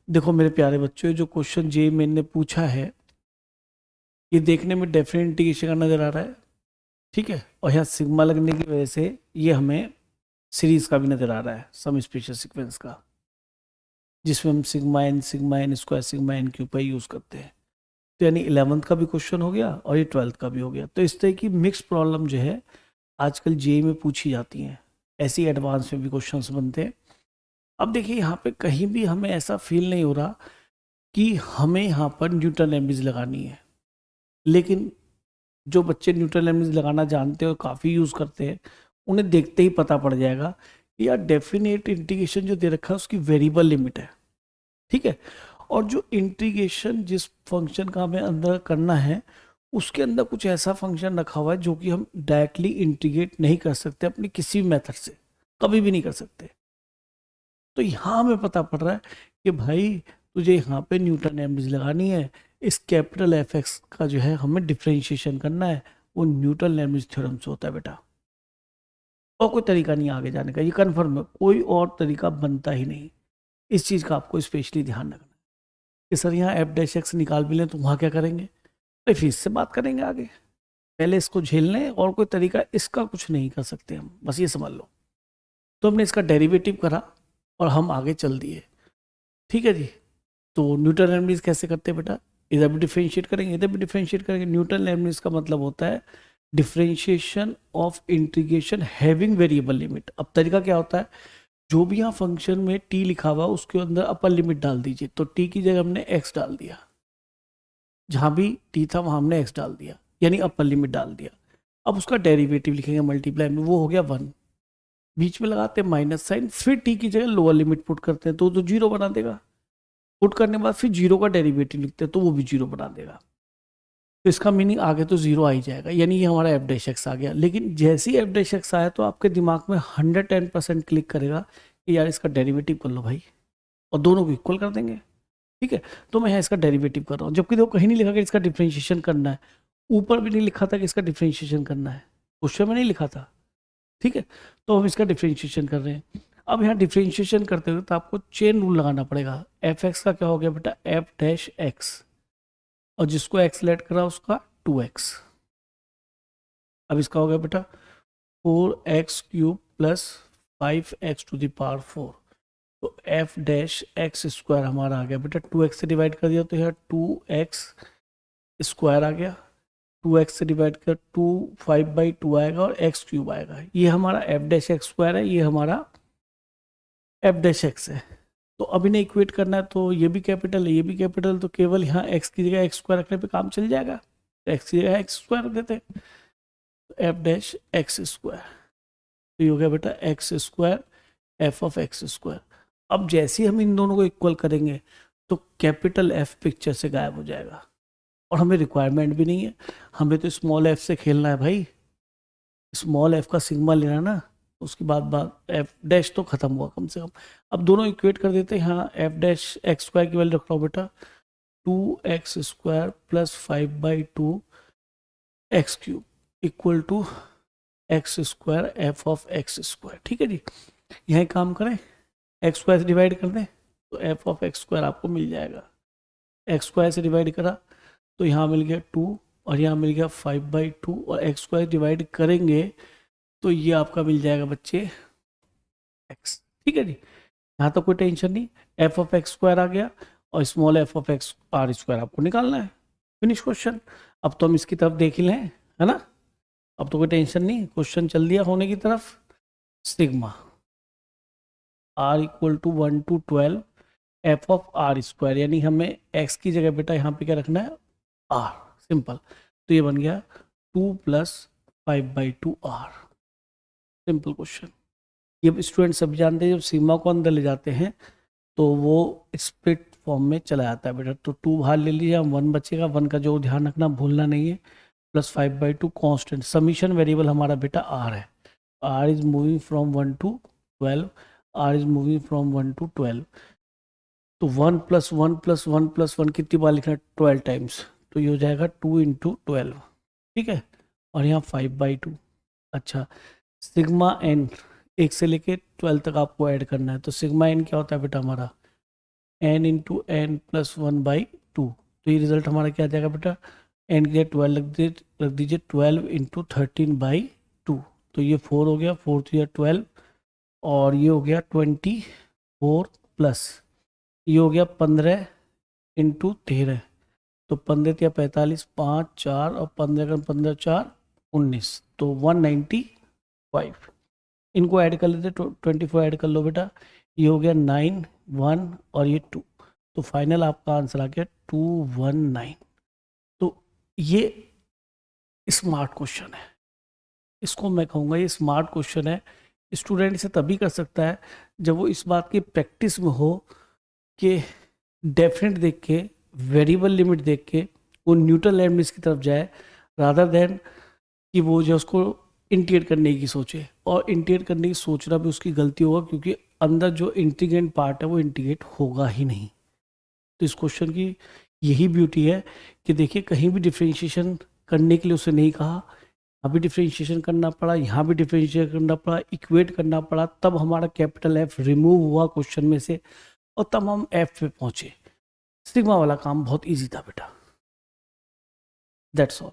देखो मेरे प्यारे बच्चों, ये जो क्वेश्चन जे मैंने पूछा है ये देखने में डेफिनेट इंटीग्रेशन का नजर आ रहा है, ठीक है। और यहाँ सिग्मा लगने की वजह से ये हमें सीरीज का भी नजर आ रहा है, सम स्पेशल सीक्वेंस का, जिसमें हम sigma n square sigma n cube का यूज करते हैं। तो यानी 11th का भी क्वेश्चन हो गया और ये 12th का भी हो गया। तो इस तरह की मिक्स प्रॉब्लम जो है आजकल जे में पूछी जाती हैं, ऐसी एडवांस में भी क्वेश्चंस बनते हैं। अब देखिए यहाँ पे कहीं भी हमें ऐसा फील नहीं हो रहा कि हमें यहाँ पर न्यूटन रेमिज लगानी है, लेकिन जो बच्चे न्यूटन रेमिज लगाना जानते हैं और काफ़ी यूज़ करते हैं उन्हें देखते ही पता पड़ जाएगा कि यार डेफिनेट इंटीग्रेशन जो दे रखा है उसकी वेरिएबल लिमिट है, ठीक है। और जो इंटीग्रेशन जिस फंक्शन का हमें अंदर करना है उसके अंदर कुछ ऐसा फंक्शन रखा हुआ है जो कि हम डायरेक्टली इंटीग्रेट नहीं कर सकते अपने किसी भी मेथड से, कभी भी नहीं कर सकते। तो यहाँ हमें पता पड़ रहा है कि भाई तुझे यहाँ पे न्यूटन रेमिज लगानी है, इस कैपिटल एफ एक्स का जो है हमें डिफ्रेंशिएशन करना है, वो न्यूटन रेमिज थ्योरम से होता है बेटा। और कोई तरीका नहीं आगे जाने का, ये कन्फर्म है, कोई और तरीका बनता ही नहीं। इस चीज़ का आपको स्पेशली ध्यान रखना है कि सर यहाँ एफ डैश एक्स निकाल भी लें तो वहाँ क्या करेंगे, तो फिर इससे बात करेंगे आगे, पहले इसको झेल लें, और कोई तरीका इसका कुछ नहीं कर सकते हम, बस ये समझ लो। तो हमने इसका डेरिवेटिव करा और हम आगे चल दिए, ठीक है जी। तो न्यूटन रेमिज कैसे करते हैं बेटा, इधर भी डिफ्रेंशिएट करेंगे इधर भी डिफ्रेंशिएट करेंगे। न्यूटन रेमिज का मतलब होता है differentiation of integration having variable limit. अब तरीका क्या होता है, जो भी यहाँ फंक्शन में टी लिखा हुआ उसके अंदर अपर लिमिट डाल दीजिए। तो टी की जगह हमने एक्स डाल दिया, जहां भी टी था वहां हमने एक्स डाल दिया, यानी अपर लिमिट डाल दिया। अब उसका डेरिवेटिव लिखेंगे मल्टीप्लाई में, वो हो गया 1, बीच में लगाते हैं माइनस साइन, फिर टी की जगह लोअर लिमिट पुट करते हैं तो जीरो बना देगा। पुट करने के बाद फिर जीरो का डेरिवेटिव लिखते हैं तो वो भी जीरो बना देगा। तो इसका मीनिंग आगे तो जीरो आ ही जाएगा, यानी ये हमारा एफ डैश एक्स आ गया। लेकिन जैसे ही एफ डैश एक्स आया तो आपके दिमाग में 110% क्लिक करेगा कि यार इसका डेरिवेटिव कर लो भाई, और दोनों को इक्वल कर देंगे, ठीक है। तो मैं यहाँ इसका डेरिवेटिव कर रहा हूँ, जबकि देखो कहीं नहीं लिखा कि इसका डिफ्रेंशिएशन करना है, ऊपर भी नहीं लिखा था कि इसका डिफ्रेंशिएशन करना है, क्वेश्चन में नहीं लिखा था, ठीक है। तो हम इसका डिफ्रेंशिएशन कर रहे हैं। अब यहाँ डिफ्रेंशिएशन करते हुए तो आपको चेन रूल लगाना पड़ेगा। एफ एक्स का क्या हो गया बेटा, एफ डैश एक्स, और जिसको एक्स लेट करा उसका 2x। अब इसका हो गया बेटा 4x cube plus 5x to the power 4। तो एफ डैश एक्स स्क्वायर हमारा आ गया बेटा, 2x से डिवाइड कर दिया तो यहाँ 2x स्क्वायर आ गया, 2x से डिवाइड कर 5/2 आएगा और x क्यूब आएगा। ये हमारा एफ डैश एक्स स्क्वायर है, ये हमारा एफ डैश एक्स है। तो अब इन्हें इक्वेट करना है, तो ये भी कैपिटल है ये भी कैपिटल, तो केवल यहाँ x की जगह एक्स स्क्वायर रखने पे काम चल जाएगा, तो x की जगह एक्स स्क्वायर रख देते हैं, तो एफ डैश एक्स स्क्वायर। तो ये हो गया बेटा x square F of x square. अब जैसे ही हम इन दोनों को इक्वल करेंगे तो कैपिटल एफ पिक्चर से गायब हो जाएगा, और हमें रिक्वायरमेंट भी नहीं है, हमें तो स्मॉल एफ से खेलना है भाई, स्मॉल एफ का सिग्मा लेना ना, उसके बाद एफ डैश तो खत्म हुआ कम से कम। अब दोनों इक्वेट कर देते हैं, यहाँ एफ डैश एक्स स्क्वायर की वैल्यू रख रहा हूँ बेटा 2x स्क्वायर प्लस 5/2 x cube equal to x square F of x square, ठीक है जी। यहाँ काम करें, एक्स स्क्वायर से डिवाइड कर दें तो एफ ऑफ एक्स स्क्वायर आपको मिल जाएगा। एक्स स्क्वायर से डिवाइड करा तो यहाँ मिल गया 2 और यहाँ मिल गया 5/2, और एक्स स्क्वायर डिवाइड करेंगे तो ये आपका मिल जाएगा बच्चे एक्स, ठीक है जी। यहाँ तो कोई टेंशन नहीं, एफ ऑफ एक्स स्क्वायर आ गया और small F of x R square आपको निकालना है, फिनिश क्वेश्चन। अब तो हम इसकी तरफ देख ही लें, है ना, अब तो कोई टेंशन नहीं, क्वेश्चन चल दिया होने की तरफ। Sigma R equal to 1 to 12 F of R square, यानी हमें एक्स की जगह बेटा यहाँ पे क्या रखना है, आर, सिंपल। तो ये बन गया 2 + 5/2 आर, सिंपल क्वेश्चन। ये स्टूडेंट सब जानते हैं, जब सिग्मा को अंदर ले जाते हैं तो वो स्प्लिट फॉर्म में चला जाता है बेटा। तो 2 बाहर ले लीजिए, 1 बचेगा, 1 का जो ध्यान रखना भूलना नहीं है, प्लस 5/2 कॉन्स्टेंट, समीशन वेरिएबल हमारा बेटा आर है। R is moving from 1 to 12, R is moving from 1 to 12। तो 1 + 1 + 1 + 1 कितनी बार लिखना है, 12 टाइम्स, तो ये हो जाएगा 2 × 12, ठीक है। और यहाँ 5/2। अच्छा, सिग्मा एन 1 से लेके 12 तक आपको ऐड करना है, तो सिग्मा एन क्या होता है बेटा हमारा, n इंटू एन प्लस 1/2। तो ये रिजल्ट हमारा क्या आ जाएगा बेटा, n की जगह 12 रख दीजिए 12 इंटू 13/2। तो ये 4 हो गया, 4 to 12 और ये हो गया 24 प्लस ये हो गया 15 इंटू 13। तो 15 या 45, 5 4 और 15 का 15 4 19, तो 195। इनको ऐड कर लेते, 24 ऐड कर लो बेटा, ये हो गया 9 1 और ये 2, तो फाइनल आपका आंसर आ गया 219। तो ये स्मार्ट क्वेश्चन है, इसको मैं कहूँगा ये स्मार्ट क्वेश्चन है। स्टूडेंट इसे तभी कर सकता है जब वो इस बात की प्रैक्टिस में हो कि डेफिनेट देख के, वेरिएबल लिमिट देख के वो न्यूटन लिमिट्स की तरफ जाए, रादर देन कि वो जो उसको इंटीग्रेट करने की सोचे। और इंटीग्रेट करने की सोचना भी उसकी गलती होगा, क्योंकि अंदर जो इंटीग्रेंट पार्ट है वो इंटीग्रेट होगा ही नहीं। तो इस क्वेश्चन की यही ब्यूटी है कि देखिए कहीं भी डिफ्रेंशिएशन करने के लिए उसे नहीं कहा, यहाँ भी डिफ्रेंशिएशन करना पड़ा, यहाँ भी डिफ्रेंशिएशन करना पड़ा, इक्वेट करना पड़ा, तब हमारा कैपिटल एफ रिमूव हुआ क्वेश्चन में से और तब हम एफ पे पहुंचे। सिग्मा वाला काम बहुत इजी था बेटा, दैट्स ऑल।